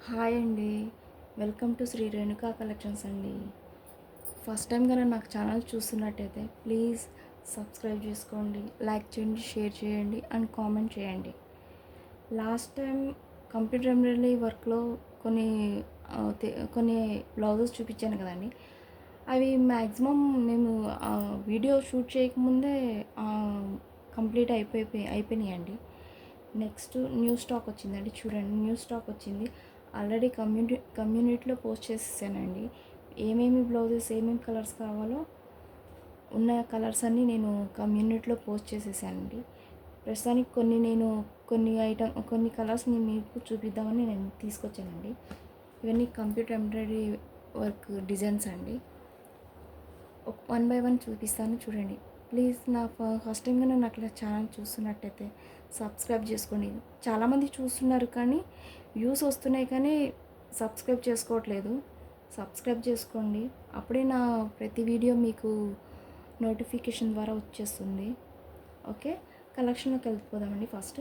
Hi అండి. Welcome to Shri Renuka collections అండి. First time కనుక నాకు ఛానల్ చూస్తున్నట్టయితే ప్లీజ్ సబ్స్క్రైబ్ చేసుకోండి, లైక్ చేయండి, షేర్ చేయండి అండ్ కామెంట్ చేయండి. లాస్ట్ టైం కంప్యూటర్ ఎంబ్రాయిడరీ వర్క్లో కొన్ని కొన్ని బ్లౌజెస్ చూపించాను కదండి. అవి మ్యాక్సిమం మేము వీడియో షూట్ చేయకముందే కంప్లీట్ అయిపోయినాయండి. నెక్స్ట్ న్యూ స్టాక్ వచ్చిందండి. చూడండి, న్యూ స్టాక్ వచ్చింది. ఆల్రెడీ కమ్యూనిటీలో పోస్ట్ చేసేసానండి. ఏమేమి బ్లౌజెస్ ఏమేమి కలర్స్ కావాలో ఉన్న కలర్స్ అన్నీ నేను కమ్యూనిటీలో పోస్ట్ చేసేసానండి. ప్రస్తుతానికి కొన్ని కలర్స్ మీకు చూపిద్దామని నేను తీసుకొచ్చానండి. ఇవన్నీ కంప్యూటర్ ఎంబ్రాయిడరీ వర్క్ డిజైన్స్ అండి. వన్ బై వన్ చూపిస్తాను, చూడండి. ప్లీజ్ నా ఫస్ట్ టైం కానీ నాకు ఛానల్ చూస్తున్నట్టయితే సబ్స్క్రైబ్ చేసుకోండి. చాలామంది చూస్తున్నారు కానీ వ్యూస్ వస్తున్నాయి కానీ సబ్స్క్రైబ్ చేసుకోవట్లేదు. సబ్స్క్రైబ్ చేసుకోండి, అప్పుడే నా ప్రతి వీడియో మీకు నోటిఫికేషన్ ద్వారా వచ్చేస్తుంది. ఓకే, కలెక్షన్లోకి వెళ్ళిపోదామండి. ఫస్ట్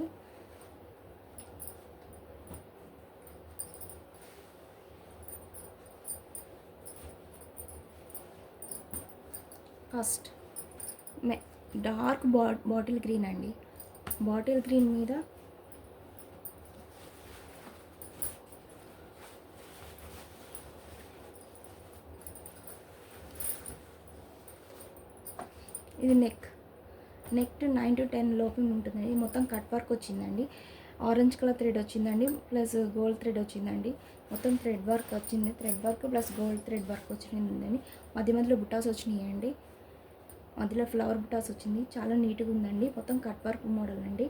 డార్క్ బాటిల్ గ్రీన్ అండి. బాటిల్ గ్రీన్ మీద ఇది నెక్ 9 to 10 లోపు ఉంటుందండి. మొత్తం కట్ వర్క్ వచ్చిందండి. ఆరెంజ్ కలర్ థ్రెడ్ వచ్చిందండి, ప్లస్ గోల్డ్ థ్రెడ్ వచ్చిందండి. మొత్తం థ్రెడ్ వర్క్ వచ్చింది. Thread work plus gold thread work వచ్చిందండి. మధ్యలో బుట్టాస్ వచ్చినాయండి. మధ్యలో ఫ్లవర్ బుట్టాస్ వచ్చింది. చాలా నీట్గా ఉందండి. మొత్తం కట్ వర్క్ మోడల్ అండి.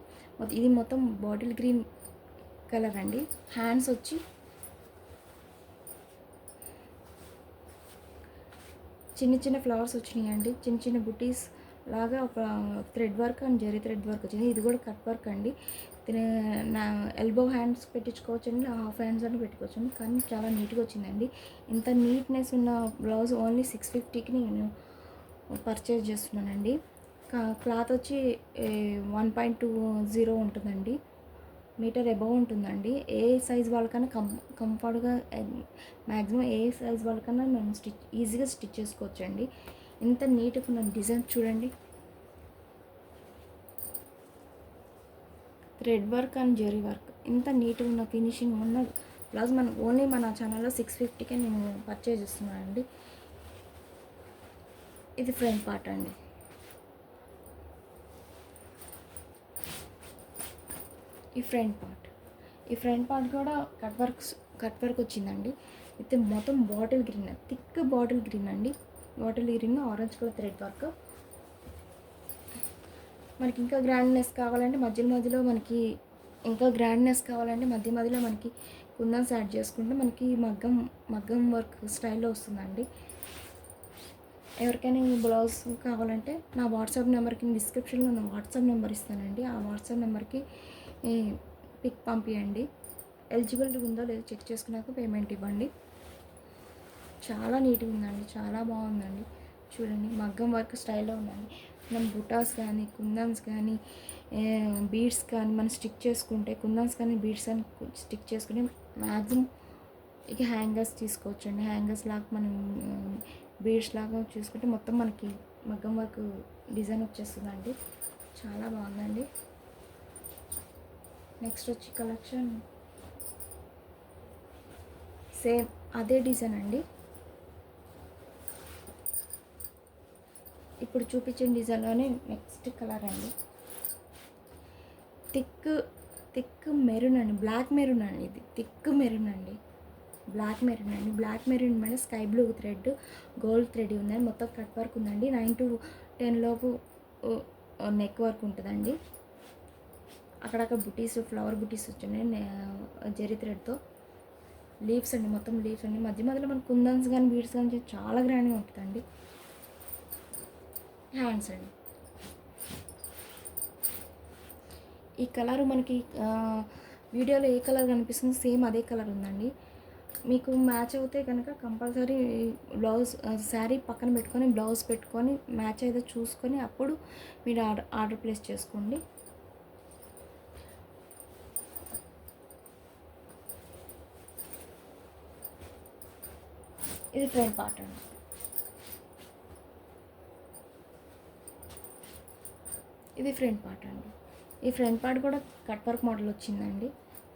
ఇది మొత్తం బాటిల్ గ్రీన్ కలర్ అండి. హ్యాండ్స్ వచ్చి చిన్న చిన్న ఫ్లవర్స్ వచ్చినాయండి. చిన్న చిన్న బుటీస్ లాగా ఒక thread work and zari thread work వచ్చింది. ఇది కూడా కట్ వర్క్ అండి. నా ఎల్బో హ్యాండ్స్ పెట్టించుకోవచ్చండి, హాఫ్ హ్యాండ్స్ అని పెట్టుకోవచ్చండి. కానీ చాలా నీట్గా వచ్చిందండి. ఇంత నీట్నెస్ ఉన్న బ్లౌజ్ ఓన్లీ 650కి నేను పర్చేజ్ చేస్తున్నానండి. క్లాత్ వచ్చి 1.20 ఉంటుందండి. మీటర్ అబవ్ ఉంటుందండి. ఏ సైజ్ వాళ్ళకన్నా కంఫర్ట్గా మ్యాక్సిమం ఏ సైజ్ వాళ్ళకన్నా మనం ఈజీగా స్టిచ్ చేసుకోవచ్చండి. ఇంత నీట్గా ఉన్న డిజైన్ చూడండి. Thread work and zari work ఇంత నీట్గా ఉన్న ఫినిషింగ్ ఉన్న బ్లౌజ్ ఓన్లీ మన ఛానల్లో 650కే నేను పర్చేజ్ చేస్తున్నానండి. ఇది ఫ్రంట్ పార్ట్ అండి. ఈ ఫ్రంట్ పార్ట్ కూడా కట్ వర్క్ వచ్చిందండి. అయితే మొత్తం bottle green, thick bottle green అండి. Bottle green orange colour thread work. మనకి ఇంకా గ్రాండ్నెస్ కావాలంటే మధ్యలో మనకి కుందన్స్ యాడ్ చేసుకుంటే మనకి మగ్గం వర్క్ స్టైల్లో వస్తుందండి. ఎవరికైనా ఈ బ్లౌజ్ కావాలంటే నా వాట్సాప్ నెంబర్కి డిస్క్రిప్షన్లో నా వాట్సాప్ నెంబర్ ఇస్తానండి. ఆ వాట్సాప్ నెంబర్కి పిక్ పంపించండి. ఎలిజిబిలిటీ ఉందో లేదో చెక్ చేసుకున్నాక పేమెంట్ ఇవ్వండి. చాలా నీట్గా ఉందండి, చాలా బాగుందండి. చూడండి, మగ్గం వర్క్ స్టైల్లో ఉందండి. మనం బుటాస్ కానీ కుందన్స్ కానీ బీడ్స్ కానీ మనం స్టిక్ చేసుకుంటే కుందన్స్ కానీ బీడ్స్ కానీ స్టిక్ చేసుకుంటే మ్యాక్సిమం ఇక హ్యాంగర్స్ తీసుకోవచ్చండి. హ్యాంగర్స్ లాగా మనం బీడ్స్ లాగా చూసుకుంటే మొత్తం మనకి మగ్గం వర్క్ డిజైన్ వచ్చేస్తుందండి. చాలా బాగుందండి. నెక్స్ట్ వచ్చి కలెక్షన్ సేమ్ అదే డిజైన్ అండి. ఇప్పుడు చూపించిన డిజైన్లోనే నెక్స్ట్ కలర్ అండి. థిక్ మెరూన్ అండి, బ్లాక్ మెరూన్ అండి. ఇది థిక్ మెరూన్ అండి, బ్లాక్ మెరూన్ మీద sky blue thread gold thread ఉందండి. మొత్తం కట్ వర్క్ ఉందండి. 9 to 10 లోపు నెక్ వర్క్ ఉంటుందండి. అక్కడక్కడ ఫ్లవర్ బుటీస్ వచ్చినాయి జరీ థ్రెడ్తో. లీవ్స్ అండి, మొత్తం లీవ్స్ అండి. మధ్యలో మన కుందన్స్ కానీ బీడ్స్ కానీ చాలా గ్రాండ్గా ఉంటుందండి. హ్యాండ్స్ అండి. ఈ కలర్ మనకి వీడియోలో ఏ కలర్ కనిపిస్తుంది సేమ్ అదే కలర్ ఉందండి. మీకు మ్యాచ్ అవుతే కనుక కంపల్సరీ బ్లౌజ్ శారీ పక్కన పెట్టుకొని బ్లౌజ్ పెట్టుకొని మ్యాచ్ అయితే చూసుకొని అప్పుడు మీరు ఆర్డర్ ప్లేస్ చేసుకోండి. ఇది ఫ్రంట్ పార్ట్ అండి. ఇది ఫ్రంట్ పార్ట్ అండి. ఈ ఫ్రంట్ పార్ట్ కూడా కట్ వర్క్ మోడల్ వచ్చిందండి.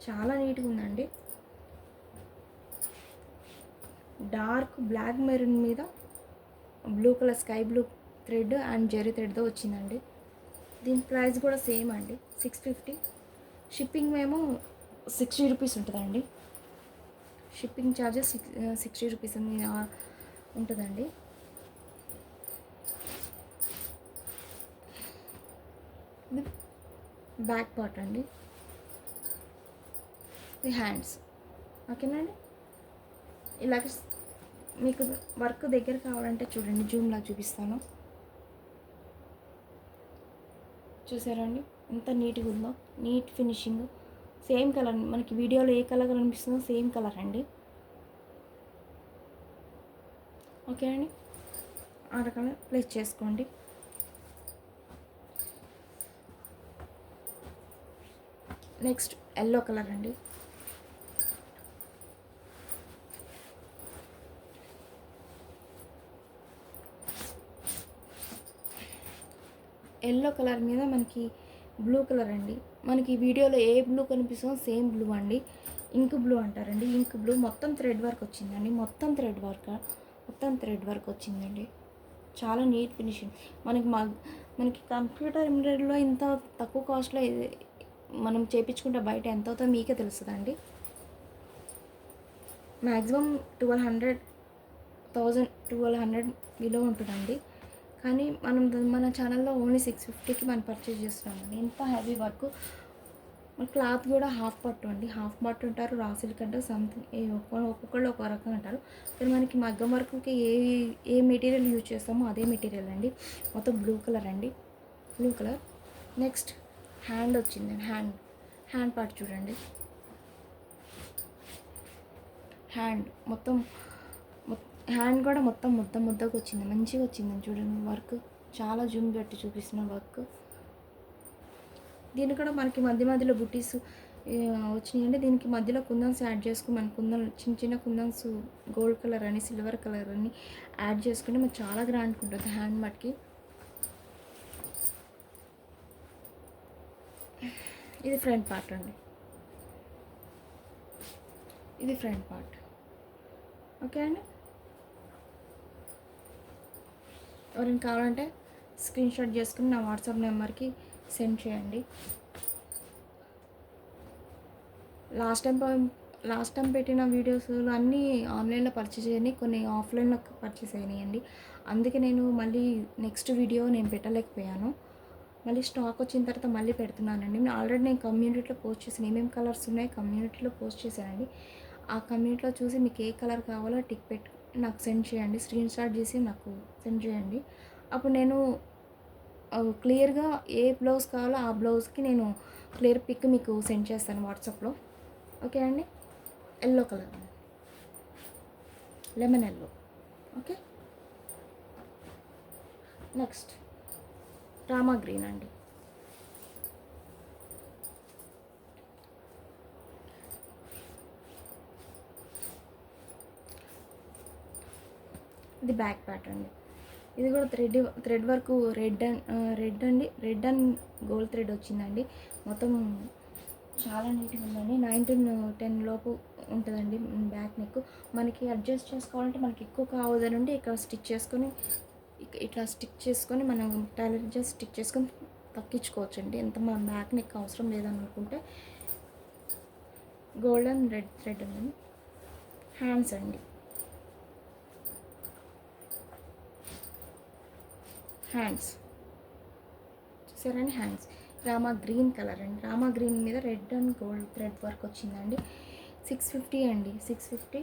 చాలా నీట్గా ఉందండి. డార్క్ బ్లాక్ మెరూన్ మీద blue colour sky blue thread and zari థ్రెడ్తో వచ్చిందండి. దీని ప్రైస్ కూడా సేమ్ అండి, 650. షిప్పింగ్ మేము 60 రూపీస్ ఉంటుందండి. షిప్పింగ్ ఛార్జెస్ 60 రూపీస్ ఉంటుందండి. ఇది బ్యాక్ పార్ట్ అండి. ఇది హ్యాండ్స్. ఓకేనండి. ఇలాగ మీకు వర్క్ దగ్గర కావాలంటే చూడండి, జూమ్లా చూపిస్తాను. చూసారండి ఎంత నీట్గా ఉందో, నీట్ ఫినిషింగ్. సేమ్ కలర్, మనకి వీడియోలో ఏ కలర్ కనిపిస్తుందో సేమ్ కలర్ అండి. ఓకే అండి, ఆ రకంగా ప్లేస్ చేసుకోండి. నెక్స్ట్ ఎల్లో కలర్ అండి. ఎల్లో కలర్ మీద మనకి బ్లూ కలర్ అండి. మనకి వీడియోలో ఏ బ్లూ కనిపిస్తుందో సేమ్ బ్లూ అండి. ఇంక్ బ్లూ అంటారండి. ఇంక్ బ్లూ మొత్తం థ్రెడ్ వర్క్ వచ్చిందండి. మొత్తం థ్రెడ్ వర్క్ వచ్చిందండి. చాలా నీట్ ఫినిషింగ్. మనకి కంప్యూటర్ ఎంబ్రాయిడరీలో ఇంత తక్కువ కాస్ట్లో మనం చేయించుకుంటే బయట ఎంత అవుతుందో మీకే తెలుస్తుందండి. మ్యాక్సిమం 1200 బిలో ఉంటుందండి. కానీ మన ఛానల్లో ఓన్లీ 650కి మనం పర్చేజ్ చేస్తున్నామండి. ఇంత హెవీ వర్క్. మన క్లాత్ కూడా హాఫ్ పట్టు అండి. హాఫ్ పట్టు అంటారు, రా సిల్క్ అంటారు, సంథింగ్ ఒక్కొక్కళ్ళు ఒక రకంగా అంటారు. కానీ మనకి మగ్గం వర్క్కి ఏ మెటీరియల్ యూజ్ చేస్తామో అదే మెటీరియల్ అండి. మొత్తం బ్లూ కలర్ అండి, బ్లూ కలర్. నెక్స్ట్ హ్యాండ్ వచ్చిందండి. హ్యాండ్ పార్ట్ చూడండి. హ్యాండ్ కూడా మొత్తం ముద్దకు వచ్చింది, మంచిగా వచ్చిందని చూడండి. వర్క్ చాలా జూమ్ పెట్టి చూపిస్తున్న వర్క్. దీన్ని కూడా మనకి మధ్యలో బుటీస్ వచ్చినాయండి. దీనికి మధ్యలో కుందన్స్ యాడ్ చేసుకుని మన చిన్న కుందన్స్ గోల్డ్ కలర్ అని సిల్వర్ కలర్ అని యాడ్ చేసుకుంటే మనకు చాలా గ్రాండ్ ఉంటుంది హ్యాండ్ మట్కి. ఇది ఫ్రంట్ పార్ట్ అండి. ఇది ఫ్రంట్ పార్ట్. ఓకే అండి, ఎవరైనా కావాలంటే స్క్రీన్ షాట్ చేసుకుని నా వాట్సాప్ నెంబర్కి సెండ్ చేయండి. లాస్ట్ టైం పెట్టిన వీడియోస్ అన్నీ ఆన్లైన్లో పర్చేస్ అయ్యాయి, కొన్ని ఆఫ్లైన్లో పర్చేస్ అయినాయండి. అందుకే నేను మళ్ళీ నెక్స్ట్ వీడియో నేను పెట్టలేకపోయాను. మళ్ళీ స్టాక్ వచ్చిన తర్వాత మళ్ళీ పెడుతున్నానండి. ఆల్రెడీ నేను కమ్యూనిటీలో పోస్ట్ చేశాను, ఏమేమి కలర్స్ ఉన్నాయో కమ్యూనిటీలో పోస్ట్ చేశానండి. ఆ కమ్యూనిటీలో చూసి మీకు ఏ కలర్ కావాలో టిక్ పెట్టి నాకు సెండ్ చేయండి, స్క్రీన్ షాట్ చేసి నాకు సెండ్ చేయండి. అప్పుడు నేను క్లియర్గా ఏ బ్లౌజ్ కావాలో ఆ బ్లౌజ్కి నేను క్లియర్ పిక్ మీకు సెండ్ చేస్తాను వాట్సాప్లో. ఓకే అండి. Yellow colour, lemon yellow. Okay. Next Rama green అండి. ఇది బ్యాక్ పార్ట్ అండి. ఇది కూడా thread work red and gold thread వచ్చిందండి. మొత్తం చాలా నీట్గా ఉందండి. 9 to 10 లోపు ఉంటుందండి బ్యాక్ నెక్. మనకి అడ్జస్ట్ చేసుకోవాలంటే మనకి ఎక్కువ కావద్దనండి, ఇక్కడ ఇట్లా స్టిక్ చేసుకొని మనం టైలర్ జస్ట్ స్టిక్ చేసుకొని తక్కించుకోవచ్చండి. ఎంత మన బ్యాక్ నెక్ అవసరం లేదని అనుకుంటే. గోల్డ్ అండ్ రెడ్ థ్రెడ్ ఉందండి. హ్యాండ్స్ అండి. హ్యాండ్స్ చూసారండి. హ్యాండ్స్ రామా గ్రీన్ కలర్ అండి. రామా గ్రీన్ మీద red and gold thread work వచ్చిందండి. 650 అండి. 650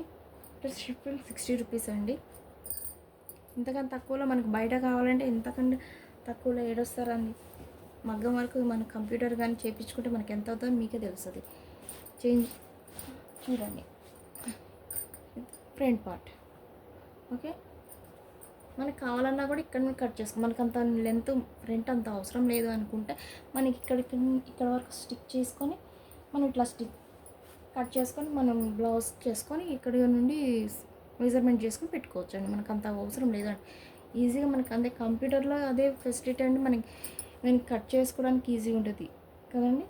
ప్లస్ షిప్పింగ్ 60 రూపీస్ అండి. ఇంతకన్నా తక్కువలో మనకు బయట కావాలంటే ఇంతకంటే తక్కువలో ఏడొస్తారండి. మగ్గం వరకు మన కంప్యూటర్ కానీ చేయించుకుంటే మనకి ఎంత అవుతుందో మీకే తెలుస్తుంది. చూడండి ఫ్రంట్ పార్ట్. ఓకే, మనకి కావాలన్నా కూడా ఇక్కడ నుంచి కట్ చేసుకో. మనకు అంత లెంత్ ఫ్రంట్ అంత అవసరం లేదు అనుకుంటే మనకి ఇక్కడ వరకు స్టిక్ చేసుకొని మనం ఇట్లా కట్ చేసుకొని మనం బ్లౌజ్ చేసుకొని ఇక్కడ నుండి మెజర్మెంట్ చేసుకుని పెట్టుకోవచ్చు అండి. మనకు అంత అవసరం లేదండి. ఈజీగా మనకు అంతే కంప్యూటర్లో అదే ఫెసిలిటీ అండి. మనకి కట్ చేసుకోవడానికి ఈజీ ఉంటుంది కదండి.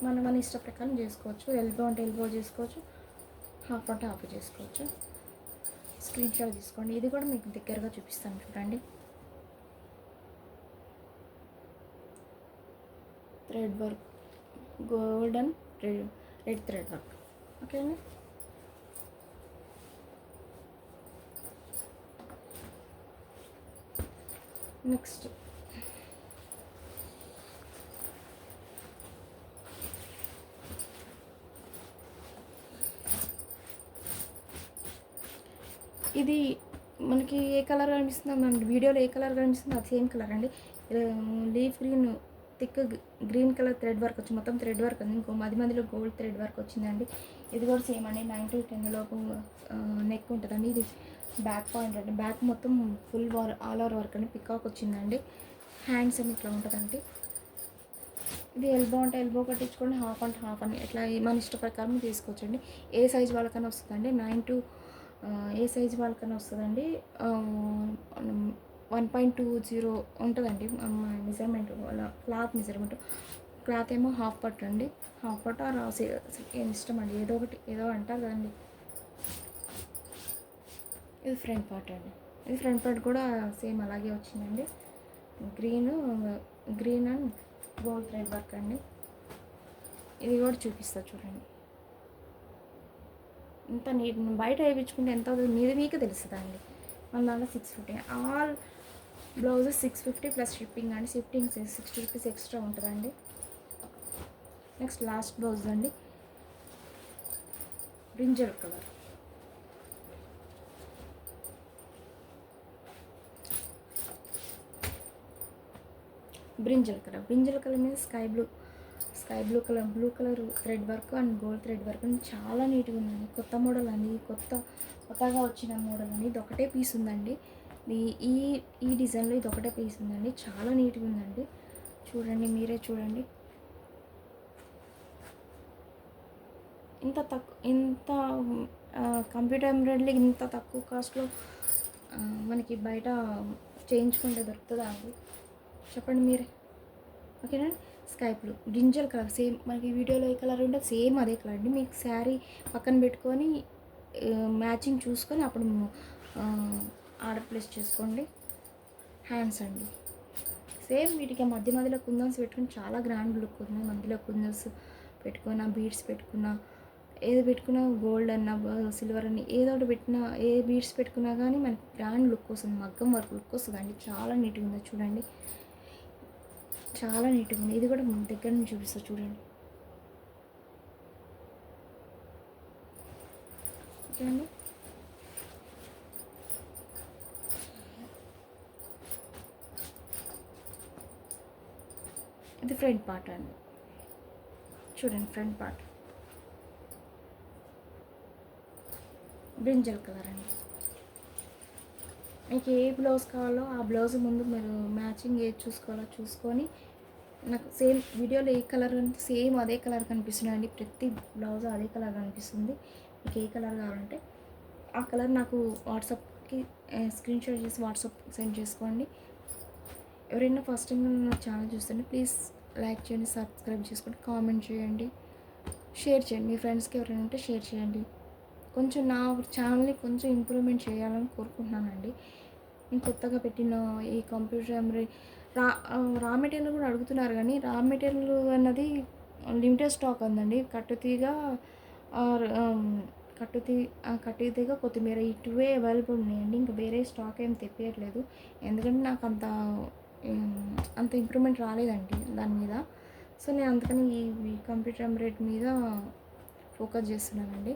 మనం మన ఇష్ట ప్రకారం చేసుకోవచ్చు. ఎల్బో అంటే ఎల్బో చేసుకోవచ్చు, హాఫ్ అంటే హాఫ్ చేసుకోవచ్చు. స్క్రీన్ షాట్ తీసుకోండి. ఇది కూడా మీకు దగ్గరగా చూపిస్తాను చూడండి. Thread work, golden red thread work. Okay అండి. నెక్స్ట్ ఇది మనకి ఏ కలర్ కనిపిస్తుందో, మన వీడియోలో ఏ కలర్ కనిపిస్తుందో అది సేమ్ కలర్ అండి. Leaf green thick green colour thread work వచ్చింది. మొత్తం థ్రెడ్ వర్క్ ఉంది. ఇంకో మధ్యలో గోల్డ్ థ్రెడ్ వర్క్ వచ్చిందండి. ఇది కూడా సేమ్ అండి. 9 to 10 లోపు నెక్ ఉంటుందండి. ఇది బ్యాక్ పాయింట్ అండి. బ్యాక్ మొత్తం ఫుల్ ఆల్ ఓవర్ వర్క్ అండి. పికాక్ వచ్చిందండి. హ్యాండ్స్ అని ఇట్లా ఉంటుందండి. ఇది ఎల్బో అంటే ఎల్బో కట్టించుకోండి, హాఫ్ అంటే హాఫ్ అని ఇట్లా మన ఇష్ట ప్రకారం తీసుకోవచ్చండి. ఏ సైజ్ వాళ్ళకన్నా వస్తుందండి. 9 to ఏ సైజ్ వాళ్ళకన్నా వస్తుందండి. 1.20 ఉంటుందండి మెజర్మెంట్, వాళ్ళ క్లాత్ మెజర్మెంట్. క్లాత్ ఏమో హాఫ్ పట్టు అండి. హాఫ్ పట్టు ఆ ఏం ఇష్టం అండి, ఏదో ఒకటి ఏదో అంటారు కదండి. ఇది ఫ్రంట్ పార్ట్ అండి. ఇది ఫ్రంట్ పార్ట్ కూడా సేమ్ అలాగే వచ్చిందండి. Green and gold thread work అండి. ఇది కూడా చూపిస్తా చూడండి. ఇంత నీట్ బయట వేయించుకుంటే ఎంత అవుతుంది మీకే తెలుస్తుందా అండి. మన దాంట్లో 650 ఆల్ బ్లౌజెస్ 650 ప్లస్ షిప్పింగ్ అండి. షిప్పింగ్ 60 రూపీస్ ఎక్స్ట్రా ఉంటుందండి. నెక్స్ట్ లాస్ట్ బ్లౌజ్ అండి. బ్రింజల్ కలర్, బ్రింజల్ కలర్ మీద sky blue colour thread work and gold thread work అని చాలా నీట్గా ఉందండి. కొత్త మోడల్ అండి. కొత్తగా వచ్చిన మోడల్ అండి. ఇది ఒకటే పీస్ ఉందండి. ఈ డిజైన్లో ఇది ఒకటే పీస్ ఉందండి. చాలా నీట్గా ఉందండి. చూడండి, మీరే చూడండి. ఇంత కంప్యూటర్ ఎంబ్రాయిడరీ ఇంత తక్కువ కాస్ట్లో మనకి బయట చేయించుకుంటే దొరుకుతుందా అండి? చెప్పండి మీరే. ఓకేనా. Sky blue brinjal colour same మనకి వీడియోలో ఏ కలర్ ఉంటే సేమ్ అదే కలర్ అండి. మీకు శారీ పక్కన పెట్టుకొని మ్యాచింగ్ చూసుకొని అప్పుడు ఆర్డర్ ప్లేస్ చేసుకోండి. హ్యాండ్స్ అండి సేమ్ వీటికి మధ్యలో కుందన్స్ పెట్టుకుని చాలా గ్రాండ్ లుక్ ఉంది. మధ్యలో కుందన్స్ పెట్టుకున్న, బీడ్స్ పెట్టుకున్న, ఏది పెట్టుకున్నా గోల్డ్ అన్న సిల్వర్ అని ఏదో ఒకటి పెట్టినా, ఏ బీడ్స్ పెట్టుకున్నా కానీ మనకి గ్రాండ్ లుక్ వస్తుంది. మగ్గం వర్క్ లుక్ వస్తుంది అండి. చాలా నీట్గా ఉంది చూడండి. చాలా నీట్గా ఉంది. ఇది కూడా దగ్గర నుంచి చూపిస్తా చూడండి. ఓకే అండి. ఇది ఫ్రంట్ పార్ట్ అండి. చూడండి ఫ్రంట్ పార్ట్ బ్రింజల్ కలర్ అండి. మీకు ఏ బ్లౌజ్ కావాలో ఆ బ్లౌజ్ ముందు మీరు మ్యాచింగ్ ఏది చూసుకోవాలో చూసుకొని, నాకు సేమ్ వీడియోలో ఏ కలర్ అంటే సేమ్ అదే కలర్ కనిపిస్తుంది అండి. ప్రతి బ్లౌజ్ అదే కలర్ కనిపిస్తుంది. మీకు ఏ కలర్ కావాలంటే ఆ కలర్ నాకు వాట్సాప్కి స్క్రీన్ షాట్ చేసి వాట్సాప్ సెండ్ చేసుకోండి. ఎవరైనా ఫస్ట్ టైం నా ఛానల్ చూస్తుంటే ప్లీజ్ లైక్ చేయండి, సబ్స్క్రైబ్ చేసుకోండి, కామెంట్ చేయండి, షేర్ చేయండి. మీ ఫ్రెండ్స్కి ఎవరైనా ఉంటే షేర్ చేయండి. కొంచెం నా ఛానల్ని కొంచెం ఇంప్రూవ్మెంట్ చేయాలని కోరుకుంటున్నానండి. నేను కొత్తగా పెట్టిన ఈ కంప్యూటర్ ఎంబ్రాయిడరీ రా మెటీరియల్ కూడా అడుగుతున్నారు, కానీ రా మెటీరియల్ అన్నది లిమిటెడ్ స్టాక్ ఉందండి. కట్టుతీగ కొత్తిమీర ఈ 2 అవైలబుల్ ఉన్నాయండి. ఇంకా వేరే స్టాక్ ఏం తెప్పియట్లేదు. ఎందుకంటే నాకు అంత ఇంప్రూవ్మెంట్ రాలేదండి దాని మీద. సో నేను అందుకని ఈ కంప్యూటర్ ఎంబ్రాయిడరీ మీద ఫోకస్ చేస్తున్నానండి.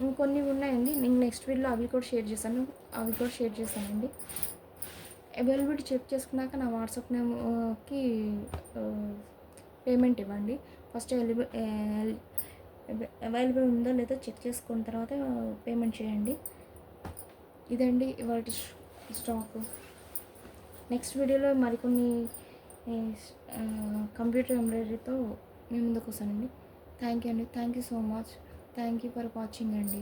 ఇంకొన్ని ఉన్నాయండి. నేను నెక్స్ట్ వీడియోలో అవి కూడా షేర్ చేస్తానండి. అవైలబిలిటీ చెక్ చేసుకున్నాక నా వాట్సాప్ నేమ్కి పేమెంట్ ఇవ్వండి. ఫస్ట్ అవైలబుల్ ఉందో లేదో చెక్ చేసుకున్న తర్వాత పేమెంట్ చేయండి. ఇదండి ఇవాళ స్టాక్. నెక్స్ట్ వీడియోలో మరికొన్ని కంప్యూటర్ ఎంబ్రాయిడరీతో మీ ముందుకు వస్తానండి. థ్యాంక్ యూ అండి. Thank you so much. Thank you for watching అండి.